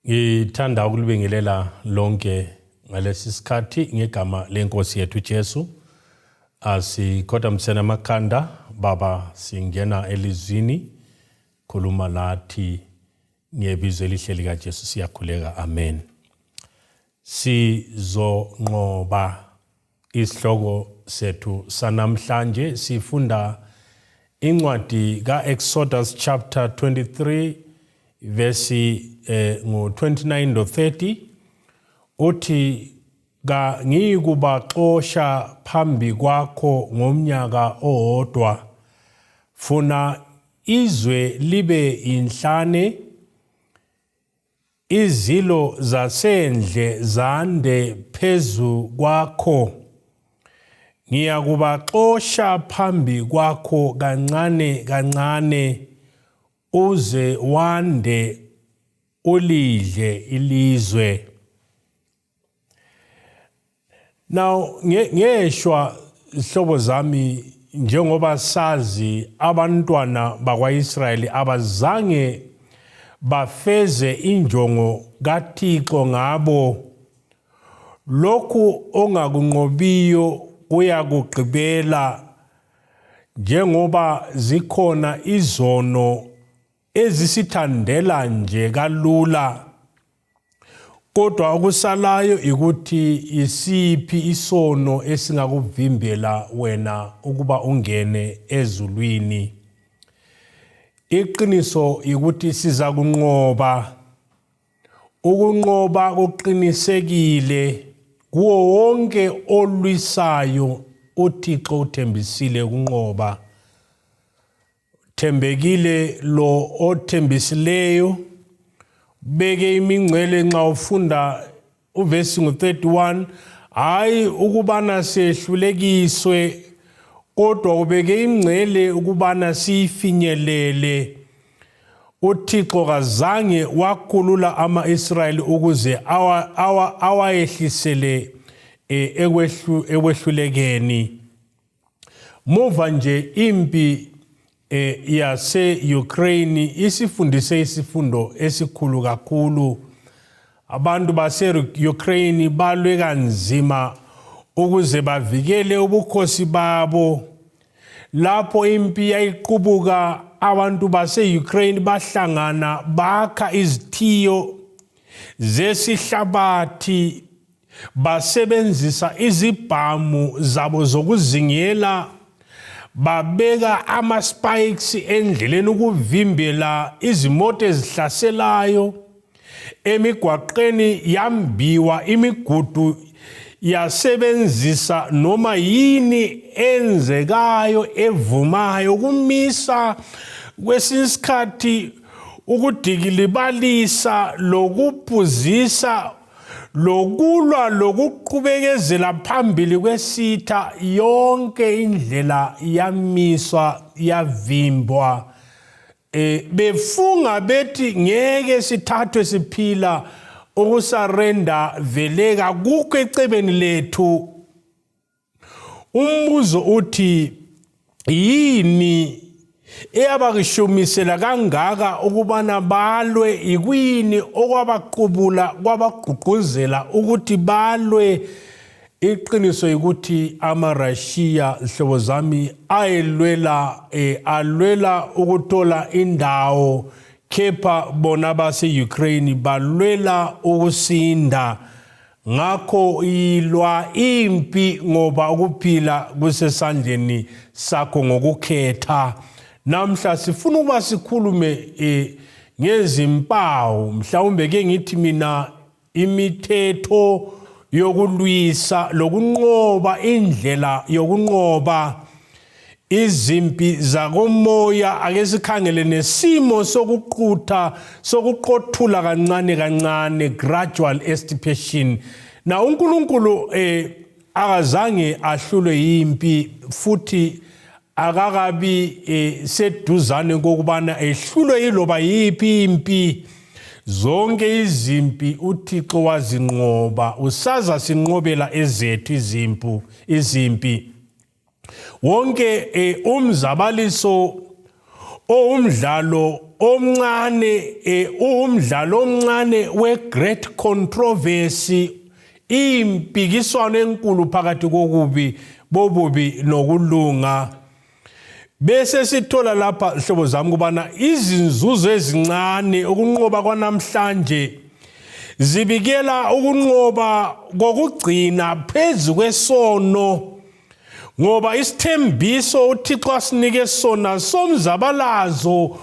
Ngithanda ukulibingelela lonke ngalesi sikhathi ngegama lenkosi yethu Jesu. Asikhoda msena makhanda baba singena elizwini khuluma lathi ngebizo elihle lika Jesu siyakhuleka amen. Sizonqoba isihloko sethu sanamhlanje sifunda incwadi kaExodus chapter 23 verse ngu-29 to 30 uthi ka ngiyikubaxosha phambi kwakho ngomnyaka owodwa funa izwe libe inhlane izilo zasendle zande phezu kwakho ngiyakubaxosha phambi kwakho kancane kancane uze wande ulidle ilizwe. Now ngeshwa ihlobo zami njengoba sazi abantwana bakwaIsrayeli abazange bafeze injongo kaThixo ngabo, lokhu ongakunqobiyo kuyakugqibela njengoba zikhona izono ezisithandela nje kalula, kodwa okusalayo ukuthi isiphi isono esingakuvimbela wena ukuba ungene ezulwini. Iqiniso ukuthi siza kunqoba. Ukunqoba kuqinisekile kuwo wonke olwisayo uThixo uthembisile ukunqoba. Thembekile lo othembisileyo. Beke imingcele nxa ufunda uvesi ngu-31 hayi ukubana sehlulekiswe kodwa ubeke imingcele ukubana sifinyelele. uThixo kazange wakhulula ama-Israyeli ukuze awayehlisele ekwehlulekeni. Muva nje impi yase-Ukraine isifundise isifundo esikhulu kakhulu. Abantu base-Ukraine balwe kanzima ukuze bavikele ubukhosi babo. Lapho impi yayiqubuka abantu base-Ukraine bahlangana bakha izithiyo zesihlabathi basebenzisa izibhamu zabo zokuzingela, babeka ama-spikes endleleni ukuvimbela izimoto ezihlaselayo. Emigwaqeni yambiwa imigudu yasebenzisa noma yini enzekayo evumayo ukumisa kwesinye isikhathi ukudikilibalisa lokuphuzisa lokulwa lokuqhubekezela phambili kwesitha. Yonke indlela yamiswa yavimbwa. Befunga bethi ngeke sithathwe siphila ukusarenda veleka kukho ecebeni lethu. Umbuzo uthi yini eyabakishumisela kangaka ukubana balwe? Ikwini okwabaqubula kwabagqugquzela ukuthi balwe? Iqiniso ukuthi amaRussia hlobo zami alwela ukuthola indawo, kepha bona base-Ukraine balwela ukusinda. Ngakho ilwa impi ngoba ukuphila kusesandleni sakho ngokukhetha. Namhla sifuna ukuba sikhulume ngezimpawu, mhlawumbe ke ngithi mina imithetho yokulwisa lokunqoba, indlela yokunqoba izimpi zakomoya. Ake sikhangele nesimo sokuqothula kancane kancane, gradual extirpation. Na uNkulunkulu akazange ahlulwe yimpi futhi akakabi seduzane kokubana ehlulwe yiloba yiphi impi. Zonke izimpi uThixo wazinqoba, usaza sinqobela ezethu izimpi. Wonke umzabaliso umdlalo omncane we-great controversy, impikiswano enkulu phakathi kokubi bobubi nokulunga. Bese sithola lapha hlobo zami kubana izinzuzo ezincane ukunqoba kwanamhlanje zibikela ukunqoba kokugcina phezulu kwesono, ngoba isithembiso uThixo asinike sona somzabalazo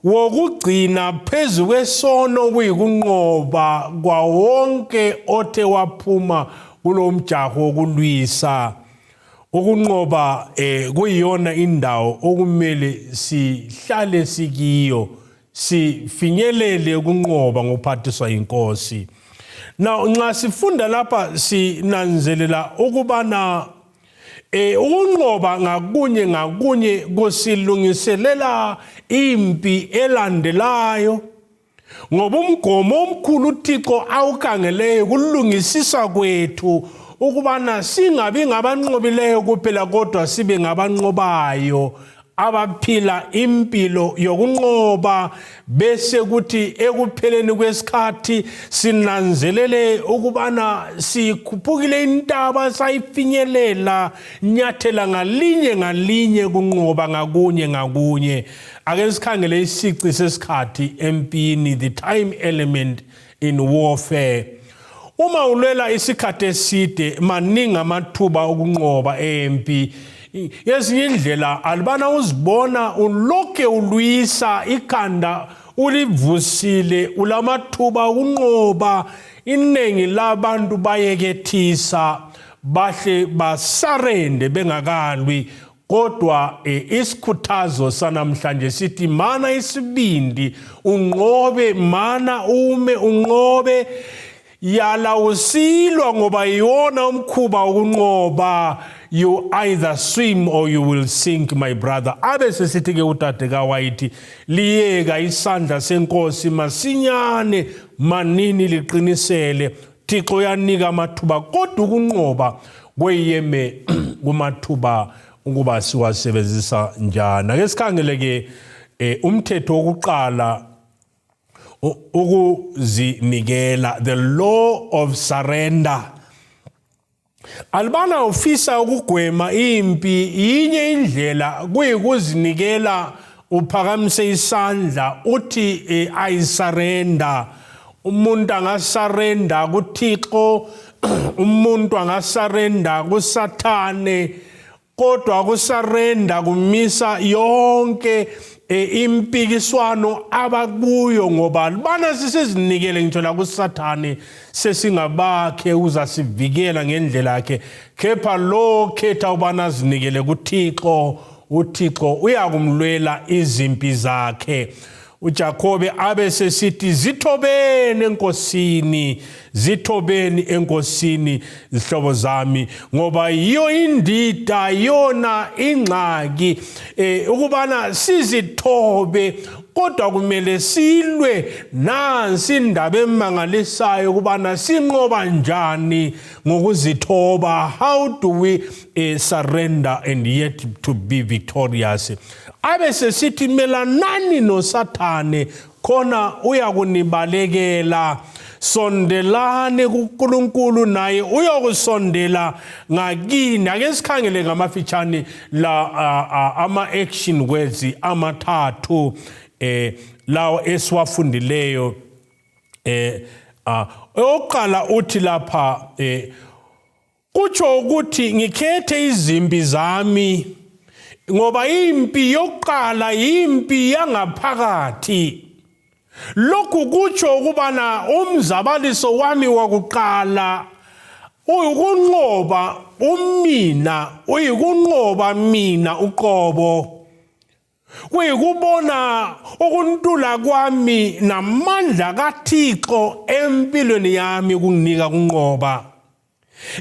wokugcina phezulu kwesono kuyikunqoba kwawonke othe waphuma kulo mjaho wokulwisa. Ukunqoba kuyiyona indawo okumele sihlale sikiyo, sifinyelele ukunqoba ngophathiswa inkosi. Now nxa sifunda lapha sinanzelela ukubana ukunqoba ngakunye kusilungiselela impi elandelayo, ngoba umgomo omkhulu uThixo awukhangeleyo kulungisisa kwethu ukubana singabi ngabanqobileyo kuphela kodwa sibe ngabanqobayo abaphila impilo yokunqoba, bese kuthi ekupheleni kwesikhathi sinanzelele ukubana sikhuphukile intaba sayifinyelela nyathela ngalinye kunqoba ngakunye. Ake sikhangele isici sesikhathi empini, the time element in warfare. Uma ulwela isikhathi eside maningi amathuba okunqoba empi. Yezinye indlela alibana uzibona ulokhe ulwisa ikhanda ulivusile ulamathuba okunqoba, iningi labantu bayekethisa bahle basarende bengakalwi. Kodwa isikhuthazo sanamhlanje sithi mana isibindi unqobe, mana unqobe, yala usilwa ngoba yona umkhuba ukunqoba. You either swim or you will sink, my brother. Abe sesithi ke utate kaWhite liyeka isandla senkosi masinyane manini liqinisele. Thixo uyanika amathuba kodwa ukunqoba kweyeme kumathuba ukuba siwasebenzisa njani. Ake sikhangele ke umthetho wokuqala ukuzinikela, the law of surrender. Albana ofisa ukugwema impi inye indlela kuyikuzinikela uphakamise isandla uthi I surrender. Umuntu angasarenda kuThixo, umuntu angasarenda kuSathane, kodwa kusarenda kumisa yonke impikiswano abakuyo, ngoba albana sisezinikele ngitsho la kuSathane sesingabakhe uzasivikela ngendlela yakhe, kepha lo khetha ubana zinikele kuThixo, uThixo uyakumlwela izimpi zakhe. uJakobe abe sesithi zithobeni enkosini zihlobo zami, ngoba yiyo indida yona ingxaki ukubana sizithobe, kodwa kumele silwe nansi indaba emangalisayo ukubana sinqoba njani ngokuzithoba. How do we surrender and yet to be victorious? Abe sesithi melanani noSathane khona uyakunibalekela, sondelane kuNkulunkulu naye uyokusondela ngakini. Ake sikhangele ngamafitshane la ama-action words amathathu lawo esiwafundileyo. Oqala uthi lapha kutsho ukuthi ngikhethe izimpi zami, ngoba impi yokuqala impi yangaphakathi. Lokhu kutsho ukubana umzabaliso wami wakuqala uyikunqoba mina uqobo, kuyikubona ukuntula kwami namandla kaThixo empilweni yami kunginika kunqoba.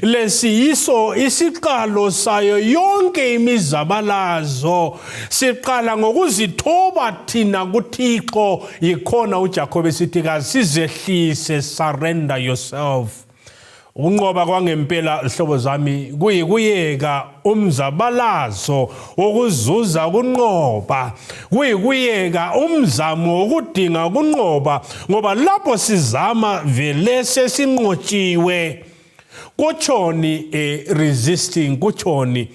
Lesi yiso isiqalo sayo yonke imizabalazo. Siqala ngokuzithoba thina kuThixo, yikhona uJakobe sithi kasizehlise, surrender yourself. Ukunqoba kwangempela hlobo zami kuyikuyeka umzabalazo wokuzuza ukunqoba, kuyikuyeka umzamo wokudinga ukunqoba, ngoba lapho sizama vele sesinqotshiwe. Kutshoni resisting, kutshoni.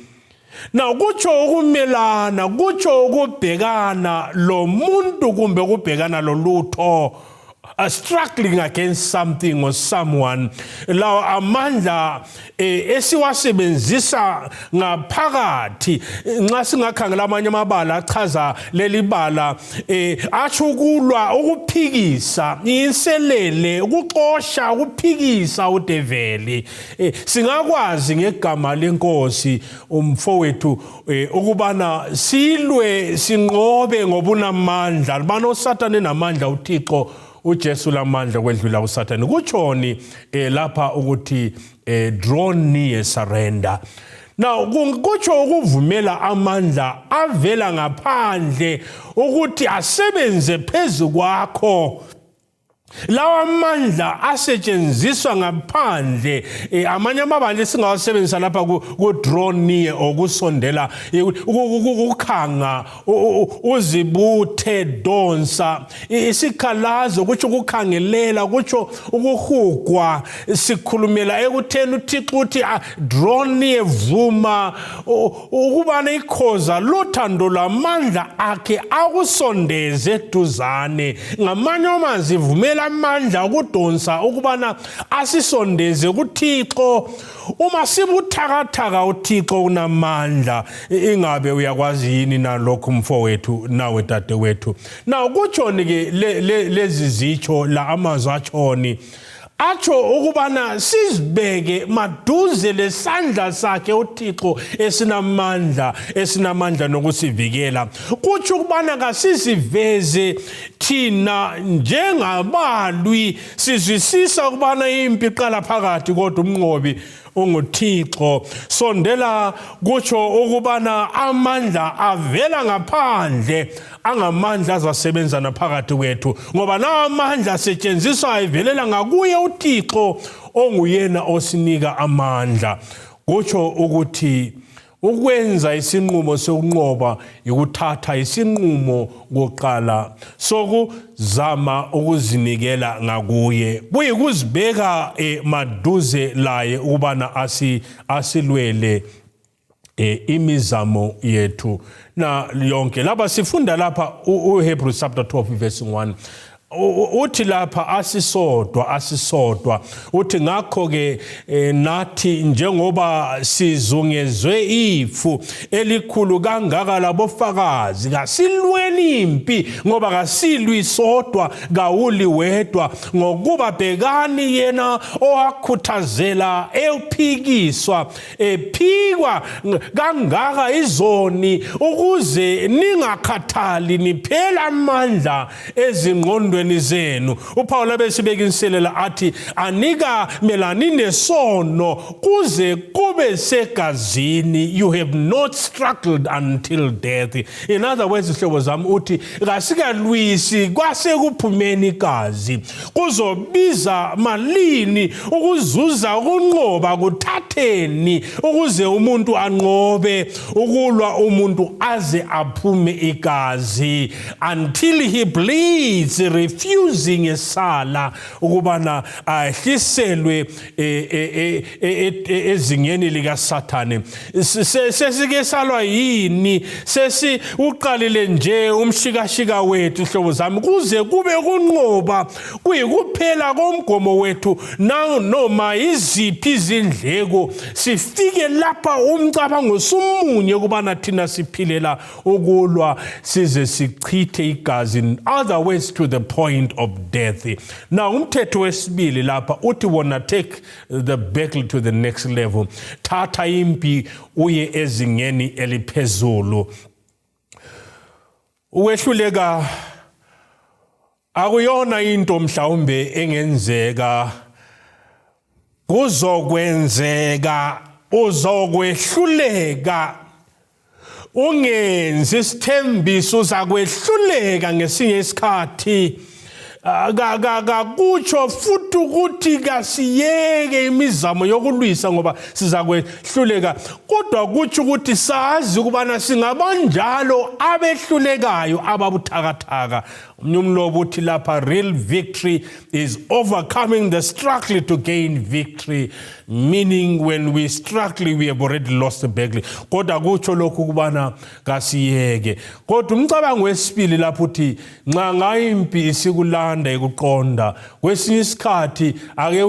Now kutsho ukumelana, kutsho ukubhekana lo muntu kumbe ukubhekana lo lutho, struggling against something or someone. Lawa amandla esiwasebenzisa ngaphakathi nxa singakhangela amanye amabala achaza leli bala achukulwa ukuphikisa inselele, ukuxosha, ukuphikisa udeveli. Singakwazi ngegama lenkosi umfowethu ukubana silwe sinqobe ngobunamandla, bano uSathane namandla uThixo uJesu lamandla kwedlula uSathane. Kutshoni lapha ukuthi draw near, surrender. Now kutsho ukuvumela amandla avela ngaphandle ukuthi asebenze phezu kwakho. Lawa amandla asetshenziswa ngaphandle amanye amabandla singawasebenzisa lapha ku draw near okusondela, ukukhanga, uzibuthe, donsa, isikhalazo kutsho ukukhangelela, kutsho ukuhugwa. Sikhulumela ekutheni uThixo uthi draw near, vuma ukubana ikhoza lothando lwamandla akhe akusondeze eduzane. Ngamanye amazwi vumela amandla ukudonsa ukubana asisondeze kuThixo. Uma sibuthakathaka uThixo unamandla, ingabe uyakwazi yini nalokho mfowethu nawe dadewethu. Now kutshoni ke lezi zitsho la amazwi atshoni atsho ukubana sizibeke maduze lesandla sakhe uThixo esinamandla nokusivikela. Kutsho ukubana kasiziveze thina njengabalwi sizwisisa ukubana impi iqala phakathi kodwa umnqobi unguThixo. Sondela kutsho ukubana amandla avela ngaphandle, angamandla azasebenza naphakathi kwethu, ngoba nawo amandla asetshenziswa evelela ngakuye uThixo onguyena osinika amandla. Kutsho ukuthi ukwenza isinqumo sokunqoba yikuthatha isinqumo koqala sokuzama ukuzinikela ngakuye, kuyikuzibeka maduze laye ukubana asilwele imizamo yethu na yonke. Lapha sifunda lapha uHebrews chapter 12 verse 1. Uthi lapha asisodwa uthi ngakho ke nathi njengoba sizungezwe ifu elikhulu kangaka labofakazi, kasilweni impi ngoba kasilwi sodwa, kawuli wedwa, ngokuba bhekani yena owakhuthazela ephikiswa ephikwa kangaka izoni, ukuze ningakhathali niphela amandla ezingqondweni zenu. uPaul abesibeka inselela athi anika melani nesono kuze kube segazini. You have not struggled until death. In other words, hlobo zami uthi kasikalwisi kwase kuphumeni igazi, kuzobiza malini ukuzuza ukunqoba kuthatheni ukuze umuntu anqobe ukulwa umuntu aze aphume igazi, until he bleeds, refusing esala ukubana ahliselwe ezingeni lika Sathane. Sesike salwa yini? Sesi uqalile nje umshikashika wethu hlobo zami, kuze kube kunqoba kuyikuphela komgomo wethu noma iziphi izindleko, sifike lapha umcabango sumunye ukubana thina siphilela ukulwa size sichithe igazi, in other words to the point of death. Now umthetho wesibili lapha uthi wona take the battle to the next level, thatha impi uye ezingeni eliphezulu. Ukwehluleka akuyona into mhlawumbe engenzeka, kuzokwenzeka, uzokwehluleka. Ungenzi isithembiso uzakwehluleka ngesinye isikhathi, kutsho futhi ukuthi kasiyeke imizamo yokulwisa ngoba siza kwehluleka, kodwa kutsho ukuthi sazi ukubana singabanjalo abehlulekayo ababuthakathaka. Umlobo uthi lapha, real victory is overcoming the struggle to gain victory, meaning when we struggle we have already lost the battle. Kodwa kutsho lokhu ukubana kasiyeke. Kodwa umcabango wesibili lapho uthi nxa ngayimpi isikulanda ekuqonda, kwesinye isikhathi ake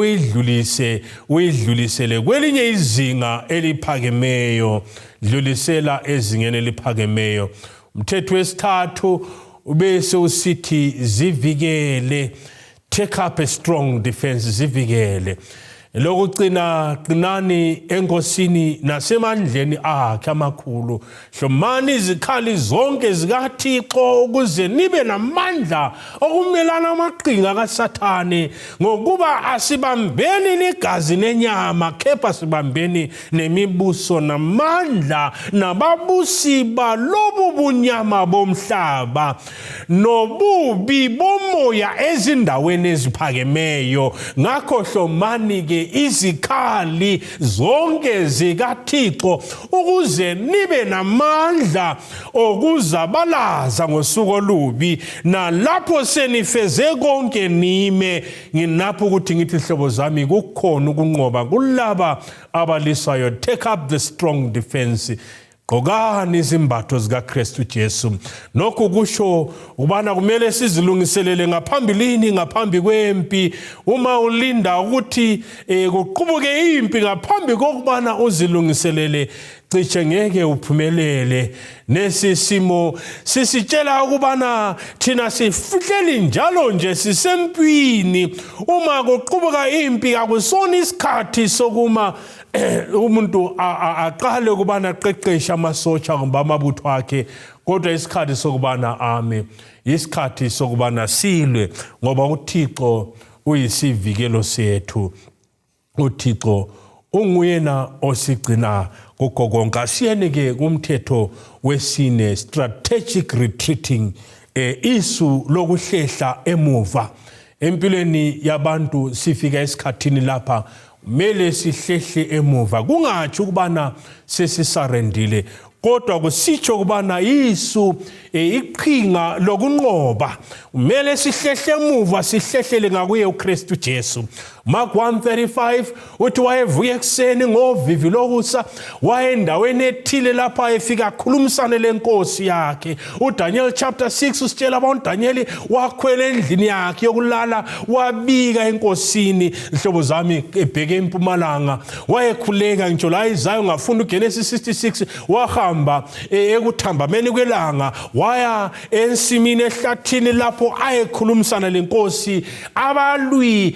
uyidlulisele kwelinye izinga eliphakemeyo, dlulisela ezingeni eliphakemeyo. Umthetho wesithathu ubese usithi zivikele, take up a strong defense, zivikele. Lokucina qinani enkosini nasemandleni akhe amakhulu, hlomani izikhali zonke zikaThixo ukuze nibe namandla okumelana amaqhinga kaSathane, ngokuba asibambeni negazi nenyama, kepha sibambeni nemibuso namandla nababusi balobu bunyama bomhlaba nobubi bomoya ezindaweni eziphakemeyo. Ngakho hlomani ke izikhali zonke zikaThixo ukuze nibe namandla okuzabalaza ngosuku olubi, nalapho senifeze konke nime. Nginapho ukuthi ngithi hlobo zami kukhona ukunqoba kulaba abalisayo. Take up the strong defense. Gqokani izimbatho zikaKristu Jesu. Nokho kusho ubana kumele sizilungiselele ngaphambi kwempi. Uma ulinda ukuthi kuqubuke impi ngaphambi kokubana uzilungiselele, cishe ngeke uphumelele. Nesisimo sisitshela ukubana thina sifihleli njalo nje sisempini. Uma kuqubuka impi akusona isikhathi sokuma umuntu aqale ukubana aqeqeshe amasotsha kumbe amabutho akhe, kodwa isikhathi sokubana ame, isikhathi sokubana silwe, ngoba uThixo uyisivikelo sethu. uThixo unguyena osigcina kukho konke. Asiyene ke kumthetho wesine, strategic retreating, isu lokuhlehla emuva. Empilweni yabantu sifika esikhathini lapha mele sihlehle emuva, kungathi ukubana sesisarendile, kodwa kusitsho ukubana isu iqhinga lokunqoba. Mele sihlehle emuva, sihlehlele ngakuye uKristu Jesu. Mark 1:35 uthi wayevuka ekuseni ngovivi lokusa, wayendaweni ethile lapha efika khulumisane lenkosi yakhe. uDaniel chapter 6 usitshela abantu Daniel wakhwela endlini yakhe yokulala wabika enkosini. Hlobo zami ebheke empumalanga, wayekhuleka ngitsho la izayo ngafunda uGenesis 66, wahamba ekuthambameni kwelanga waya ensimini ehlathini lapho ayekhulumisana lenkosi. Abalwi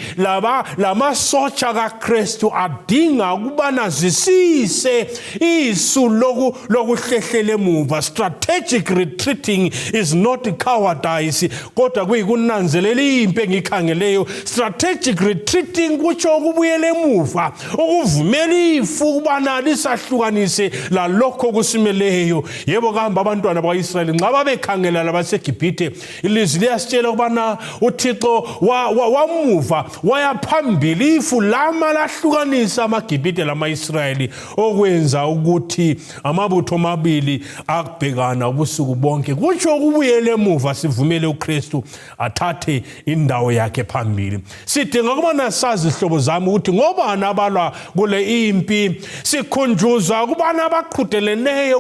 lamasotsha kaKristu adinga ukubana zisise isu lokuhlehlela emuva. Strategic retreating is not cowardice, kodwa kuyikunanzelela impi engikhangeleyo. Strategic retreating kutsho ukubuyela emuva, ukuvumela ifu ukubana lisahlukanise lalokho kusimeleyo. Yebo kahamba abantwana bakwa-Israyeli nxa babekhangela labaseGibhithe, ilizwi liyasitshela ukubana uThixo wamuva waya phambili, ifu lama lahlukanisa amaGibhithe lama-Israyeli, okwenza ukuthi amabutho amabili akubhekana ubusuku bonke. Kutsho ukubuyela emuva, sivumele uKristu athathe indawo yakhe phambili. Sidinga ukubana sazi hlobo zami ukuthi ngobani abalwa kule impi. Sikhunjuzwa ukubana abaqhudeleneyo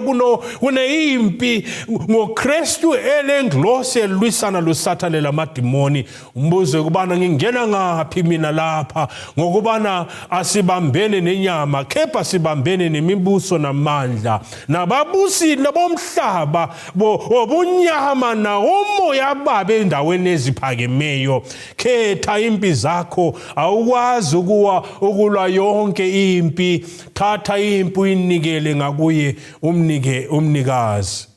kune impi ngoKristu elenglosi elwisana loSathane lamadimoni. Umbuzo ukubana ngingena ngaphi mina lapha, ngokubana asibambene nenyama, kepha sibambene nemibuso namandla nababusi bomhlaba bobunyama nawomoya babe endaweni eziphakemeyo. Khetha impi zakho, awukwazi ukulwa yonke impi. Thatha impi uyinikele ngakuye, umnikazi.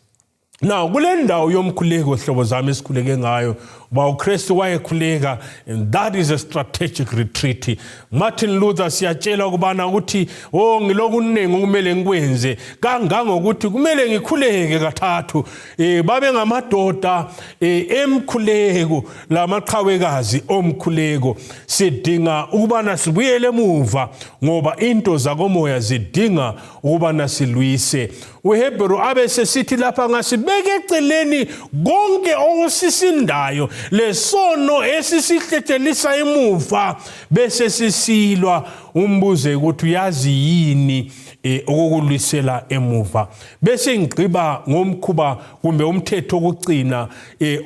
Now kule ndawo yomkhuleko hlobo zami esikhuleke ngayo, ba uKristu wayekhuleka, and that is a strategic retreat. Martin Luther siyatshela ukubana ukuthi ngilokunengi okumele ngikwenze kangangokuthi kumele ngikhuleke kathathu. Babe ngamadoda emkhuleko lamaqhawekazi omkhuleko. Sidinga ukubana sibuyele emuva ngoba into zakomoya zidinga ukubana silwise. uHebrew abese sithi lapha ngasibeke eceleni konke okusisindayo lesono esisihlethelisa emuva bese sisilwa. Umbuze ukuthi uyazi yini okukulisela emuva. Bese ngigqiba ngomkhuba kumbe umthetho okucina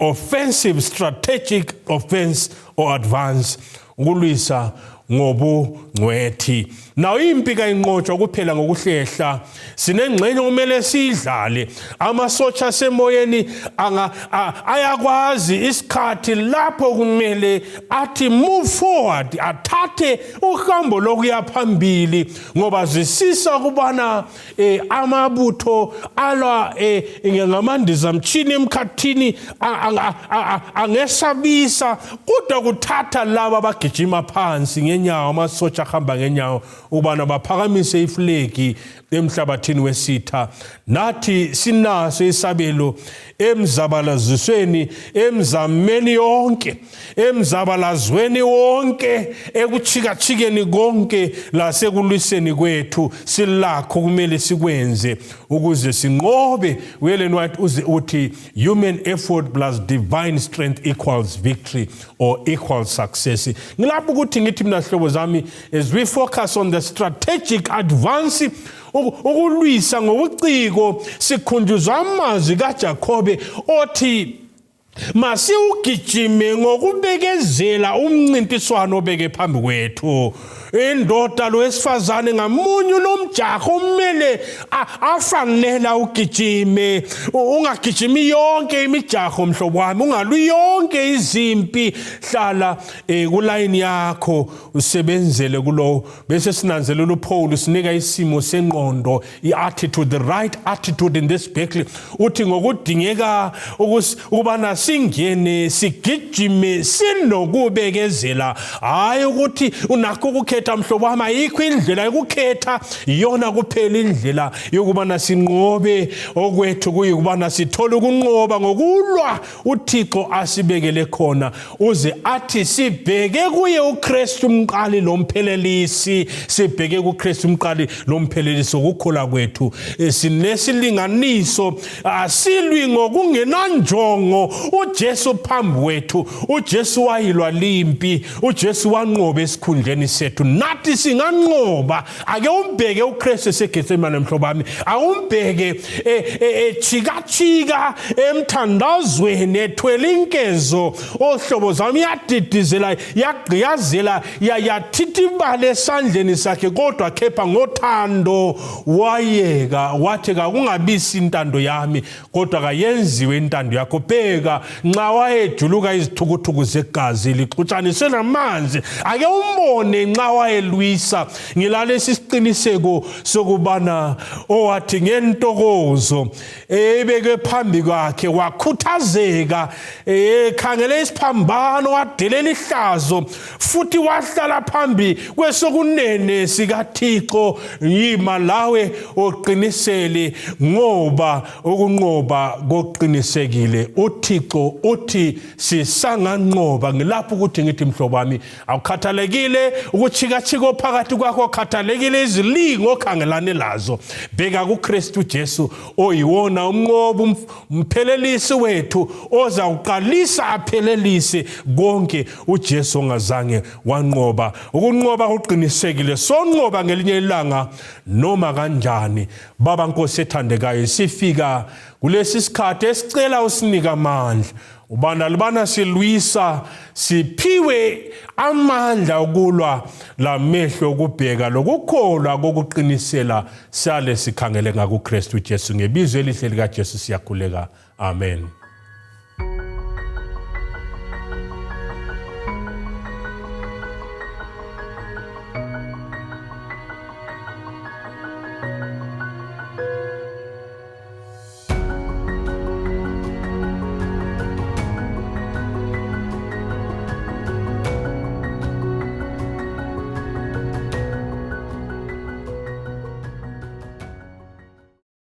offensive strategic offense or advance, ukulwisa ngobungcwethi. Nawo impi kayinqotshwa kuphela ngokuhlehla, sinengxenye kumele sidlale. Amasotsha semoyeni ayakwazi isikhathi lapho kumele athi move forward, athathe uhambo lokuya phambili ngoba zisisa kubana amabutho alwa ngamandiza mchini emkhathini angesabisa kodwa kuthatha laba abagijima phansi ngenyawo, amasotsha ahamba ngenyawo ubana baphakamise iflegi emhlabathini wesitha. Nathi sinaso isabelo emzabalazisweni, emzameni yonke, emzabalazweni wonke, ekuchikachikeni konke lasekulwiseni kwethu silakho kumele sikwenze ukuze sinqobe. Ellen White uthi human effort plus divine strength equals victory or equals success. Ngilapho ukuthi ngithi mina hlobo zami, as we focus on the strategic advance, ukulwisa ngobuciko, sikhunjuzwa amazwi kaJakobe othi masiwugijime ngokubekezela umncintiswano obeke phambi kwethu. Indoda lowesifazane ngamunye nomjaho umele afanela ugijime. Ungagijimi yonke imijaho mhlobo wami, ungalwi yonke izimpi. Hlala kulayini yakho usebenzele kulo. Bese sinanzelela uPaul sinika isimo sengqondo, i-attitude, the right attitude in this battle. Uthi ngokudingeka ukubana singene sigijime sinokubekezela, hayi ukuthi unakho ukukhetha mhlobo wami. Ayikho indlela yokukhetha, yona kuphela indlela yokubana sinqobe okwethu kuyikubana sithole ukunqoba ngokulwa uThixo asibekele khona, uze athi sibheke kuye uKristu umqali lomphelelisi. Sibheke kuKristu umqali lomphelelisi ukukhula kwethu. Sinesilinganiso, asilwi ngokungenanjongo. uJesu phambi kwethu, uJesu wayilwa limpi, uJesu wanqoba esikhundleni sethu, nathi singanqoba. Ake umbheke uKristu eseGetsemane mhlobo wami, awumbheke chika emthandazweni ethwele inkezo. Ohlobo zami yadidizela, yagqiyazela, yathithibala esandleni sakhe, kodwa kepha ngothando wayeka, wathi kungabisi intando yami kodwa kayenziwe intando yakho. Bheka nxa wayejuluka izithukuthuku zegazi lixutshaniswe namanzi, ake umbone nxa wayelwisa. Ngilalesi isiqiniseko sokubana owathi ngentokozo ebeke phambi kwakhe wakhuthazeka, khangele isiphambano, wadelela ihlazo, futhi wahlala phambi kwesokunene sikaThixo. Yima lawe oqinisele ngoba ukunqoba koqinisekile. uThixo uthi sisanganqoba. Ngilapho ukuthi ngithi mhlobo wami, awukhathalekile ukuchikachiko phakathi kwakho, khathalekile izilingo okhangelane lazo. Bheka kuKristu Jesu oyiwona umnqobo, umphelelisi wethu ozawuqalisa aphelelise konke uJesu ongazange wanqoba. Ukunqoba kuqinisekile, sonqoba ngelinye ilanga noma kanjani. Baba Nkosi ethandekayo, sifika kulesi sikhathi esicela usinika amandla. Ubana libana silwisa, siphiwe amandla okulwa lamehlo okubheka lokukholwa kokuqinisela sale sikhangele ngakuKristu Jesu. Ngebizo elihle likaJesu siyakhuleka. Amen.